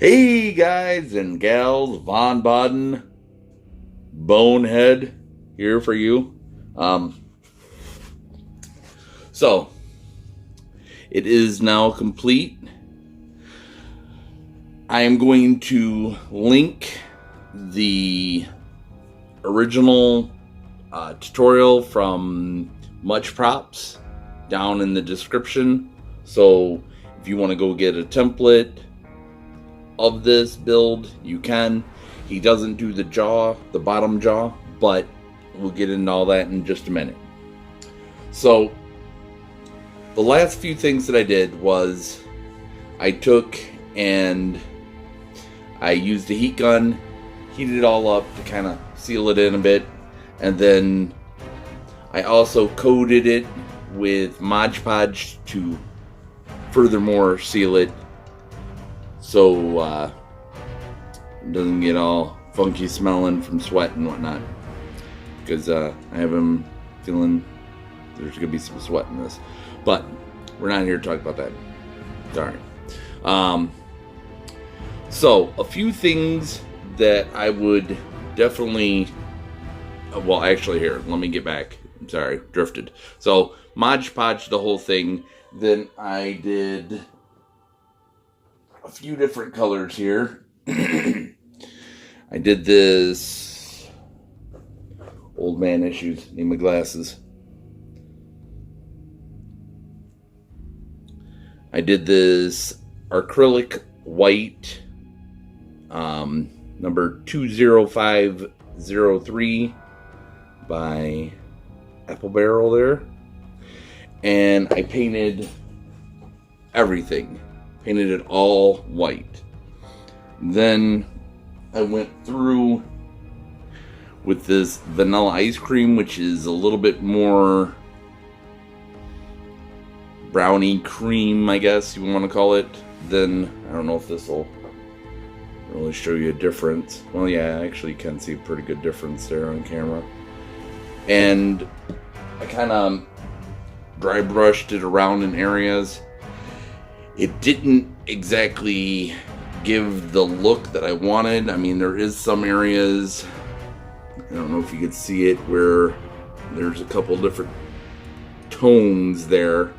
Hey guys and gals, Von Baden, Bonehead here for you. So it is now complete. I am going to link the original tutorial from Much Props down in the description. So if you want to go get a template of this build, you can. He doesn't do the jaw, the bottom jaw, but we'll get into all that in just a minute. So the last few things that I did was I took and I used a heat gun, heated it all up to kind of seal it in a bit, and then I also coated it with Mod Podge to furthermore seal it so it doesn't get all funky smelling from sweat and whatnot, because I have him feeling there's gonna be some sweat in this, but we're not here to talk about that. Sorry. So a few things that I would definitely, well, actually, here, let me get back. I'm sorry, drifted. So Mod Podge the whole thing. Then I did a few different colors here. I did this old man issues. Need my glasses. I did this acrylic white, number 20503 by Apple Barrel there. And I painted everything. Painted it all white. Then I went through with this vanilla ice cream, which is a little bit more brownie cream, I guess you want to call it. Then I don't know if this will really show you a difference. Well, yeah, actually you can see a pretty good difference there on camera. And I kind of dry brushed it around in areas. It didn't exactly give the look that I wanted. I mean, there is some areas, I don't know if you could see it, where there's a couple different tones there,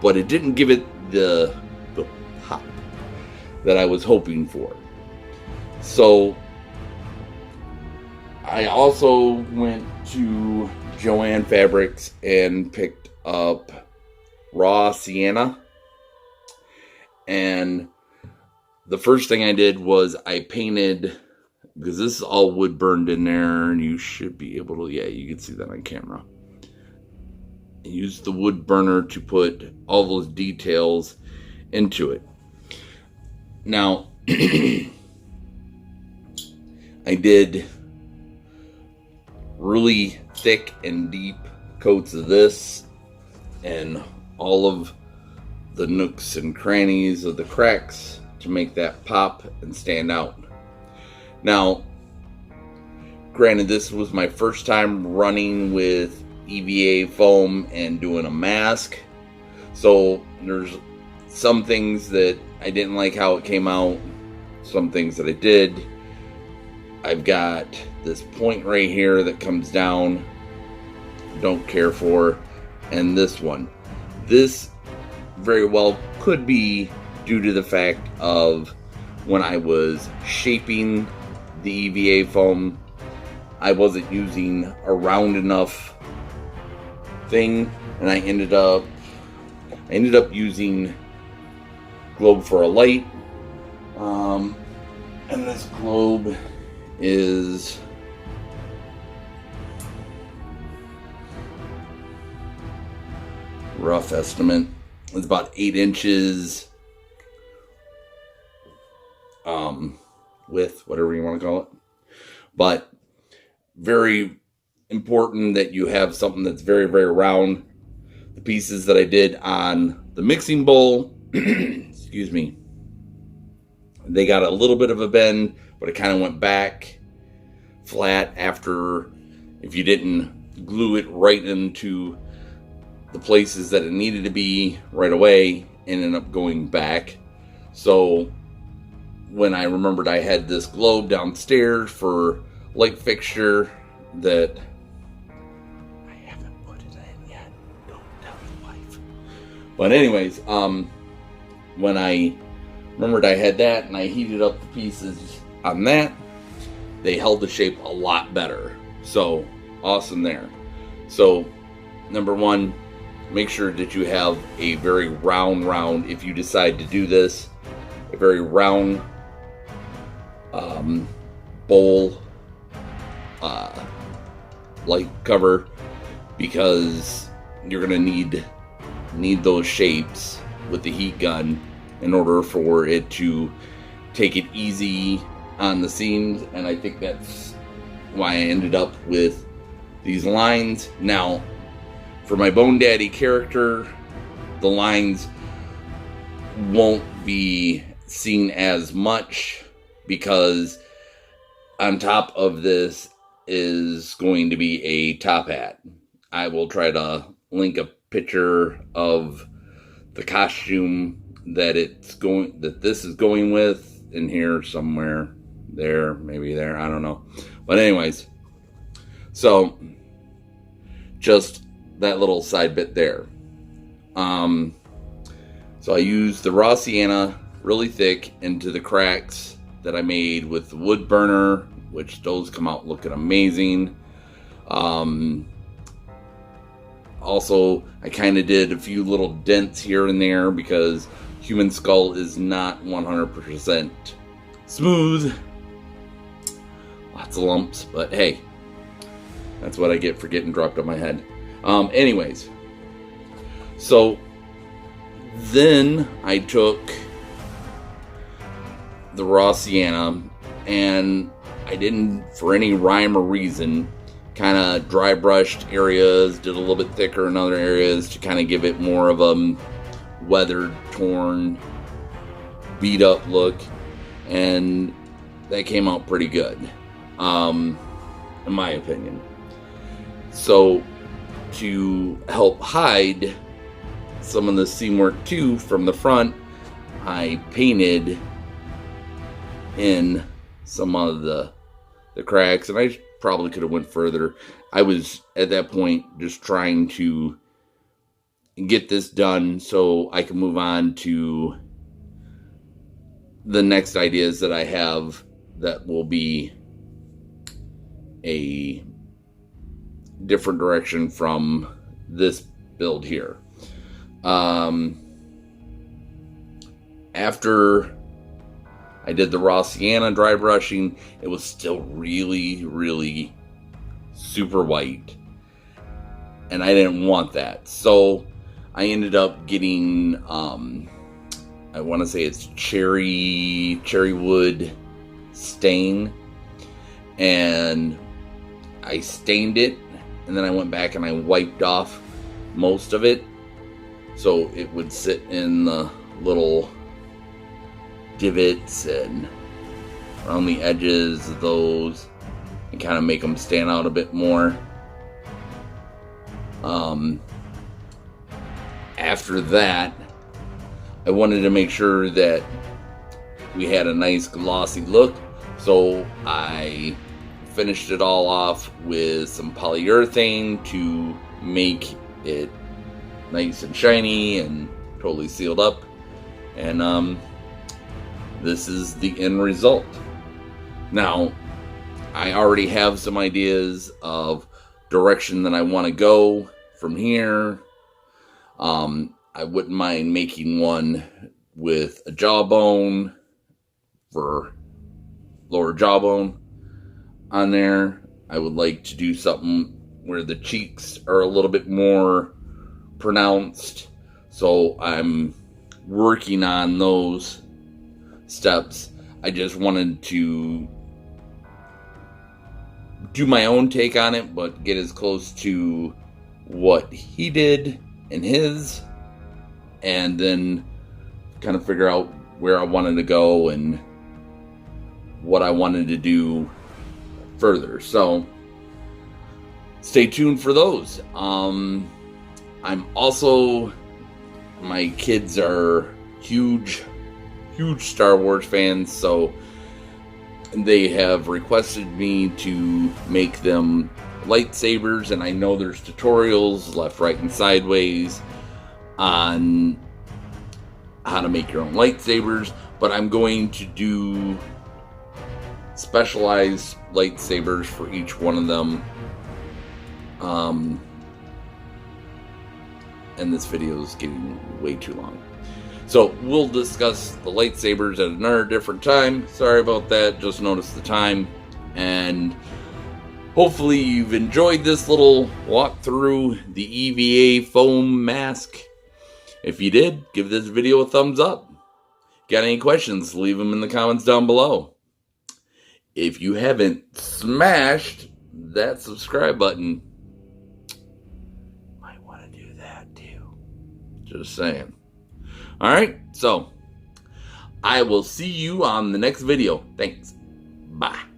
but it didn't give it the pop that I was hoping for. So I also went to Joann Fabrics and picked up raw sienna, and the first thing I did was I painted, because this is all wood burned in there, and you should be able to, yeah, you can see that on camera. I used the wood burner to put all those details into it. Now I did really thick and deep coats of this and all of the nooks and crannies of the cracks to make that pop and stand out. Now, granted, this was my first time running with EVA foam and doing a mask, so there's some things that I didn't like how it came out, some things that I did. I've got this point right here that comes down, don't care for, and this one. This very well could be due to the fact of when I was shaping the EVA foam, I wasn't using a round enough thing, and I ended up using globe for a light, and this globe is rough estimate, it's about 8 inches width, whatever you want to call it. But very important that you have something that's very, very round. The pieces that I did on the mixing bowl, excuse me, they got a little bit of a bend, but it kind of went back flat after, if you didn't glue it right into the places that it needed to be right away, ended up going back. So when I remembered I had this globe downstairs for light fixture that I haven't put it in yet. Don't tell your wife. But anyways, when I remembered I had that and I heated up the pieces on that, they held the shape a lot better. So awesome there. So number one, make sure that you have a very round, if you decide to do this, a very round bowl light cover, because you're gonna need those shapes with the heat gun in order for it to take it easy on the seams. And I think that's why I ended up with these lines. Now, for my Bone Daddy character, the lines won't be seen as much, because on top of this is going to be a top hat. I will try to link a picture of the costume that this is going with in here somewhere. There, maybe there, I don't know. But anyways, so just that little side bit there. So I used the raw sienna really thick into the cracks that I made with the wood burner, which those come out looking amazing. Also, I kind of did a few little dents here and there because human skull is not 100% smooth. Lots of lumps, but hey, that's what I get for getting dropped on my head. Anyways, so then I took the raw sienna and I didn't, for any rhyme or reason, kind of dry brushed areas, did a little bit thicker in other areas to kind of give it more of a weathered, torn, beat up look, and that came out pretty good, in my opinion. So to help hide some of the seam work too from the front, I painted in some of the cracks, and I probably could have went further. I was at that point just trying to get this done so I can move on to the next ideas that I have that will be a different direction from this build here. After I did the raw sienna dry brushing, it was still really, really super white, and I didn't want that. So I ended up getting, I want to say it's cherry wood stain, and I stained it, and then I went back and I wiped off most of it so it would sit in the little divots and around the edges of those and kind of make them stand out a bit more. After that, I wanted to make sure that we had a nice glossy look, so I finished it all off with some polyurethane to make it nice and shiny and totally sealed up. And this is the end result. Now, I already have some ideas of direction that I want to go from here. I wouldn't mind making one with a jawbone for lower jawbone on there. I would like to do something where the cheeks are a little bit more pronounced, so I'm working on those steps. I just wanted to do my own take on it, but get as close to what he did in his, and then kind of figure out where I wanted to go and what I wanted to do further. So stay tuned for those. I'm also, my kids are huge huge Star Wars fans, so they have requested me to make them lightsabers, and I know there's tutorials left, right, and sideways on how to make your own lightsabers, but I'm going to do specialized lightsabers for each one of them. And this video is getting way too long. So we'll discuss the lightsabers at another different time. Sorry about that, just noticed the time. And hopefully you've enjoyed this little walk through the EVA foam mask. If you did, give this video a thumbs up. Got any questions, leave them in the comments down below. If you haven't smashed that subscribe button, might want to do that too. Just saying. Alright, so I will see you on the next video. Thanks. Bye.